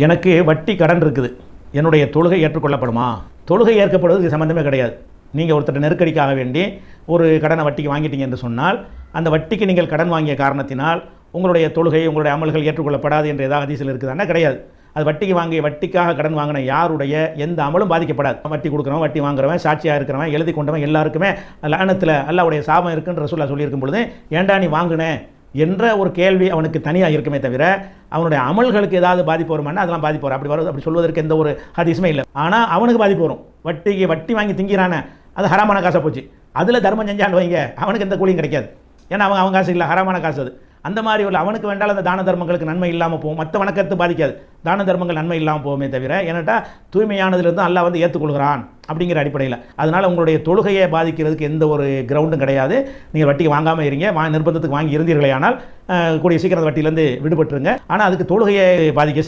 எனக்கு வட்டி கடன் இருக்குது, என்னுடைய தொழுகை ஏற்றுக்கொள்ளப்படுமா? தொழுகை ஏற்கப்படுவதற்கு சம்மந்தமே கிடையாது. நீங்கள் ஒருத்தர் நெருக்கடிக்காக வேண்டி ஒரு கடனை வட்டிக்கு வாங்கிட்டீங்க என்று சொன்னால், அந்த வட்டிக்கு நீங்கள் கடன் வாங்கிய காரணத்தினால் உங்களுடைய தொழுகை, உங்களுடைய அமல்கள் ஏற்றுக்கொள்ளப்படாது என்று ஏதாவது ஹதீஸில் இருக்குதானா? கிடையாது. அது வட்டிக்கு வாங்கிய, வட்டிக்காக கடன் வாங்கின யாருடைய எந்த அமலும் பாதிக்கப்படாது. வட்டி கொடுக்குறவன், வட்டி வாங்குறவன், சாட்சியாக இருக்கிறவன், எழுதி கொண்டவன் எல்லாருக்குமே லஅனத்தில் அல்லாஹ்வுடைய சாபம் இருக்குன்னு ரசூலுல்லாஹ் சொல்லியிருக்கும் பொழுது, ஏண்டா நீ வாங்குன என்ற ஒரு கேள்வி அவனுக்கு தனியாக இருக்குமே தவிர, அவனுடைய அமல்களுக்கு ஏதாவது பாதிப்பு வருமானா அதெல்லாம் பாதிப்பு வரும். அப்படி வருது, அப்படி சொல்வதற்கு எந்த ஒரு ஹதீஸுமே இல்லை. ஆனால் அவனுக்கு பாதிப்பு வரும். வட்டி வாங்கி திங்கிறானே, அது ஹராமான காசாக போச்சு. அதில் தர்மம் செஞ்சான்னு வைங்க, அவனுக்கு எந்த கூலியும் கிடைக்காது. ஏன்னா அவன் காசு இல்லை, ஹராமான காசு அது. அந்த மாதிரி உள்ள அவனுக்கு வேண்டால் அந்த தான தர்மங்களுக்கு நன்மை இல்லாமல் போகும். மற்ற வணக்கத்தை பாதிக்காது, தான தர்மங்கள் நன்மை இல்லாமல் போகுமே தவிர, ஏன்னாட்டா தூய்மையானதுலேருந்து அல்லாஹ் வந்து ஏற்றுக்கொள்கிறான் அப்படிங்கிற அடிப்படையில். அதனால் உங்களுடைய தொழுகையை பாதிக்கிறதுக்கு எந்த ஒரு கிரவுண்டும் கிடையாது. நீங்கள் வட்டிக்கு வாங்காமல் இருங்க. நிர்பந்தத்துக்கு வாங்கி இருந்தீர்களே ஆனால் கூடிய சீக்கிரம் வட்டியிலேருந்து விடுபட்டுருங்க. ஆனால் அதுக்கு தொழுகையை பாதிக்க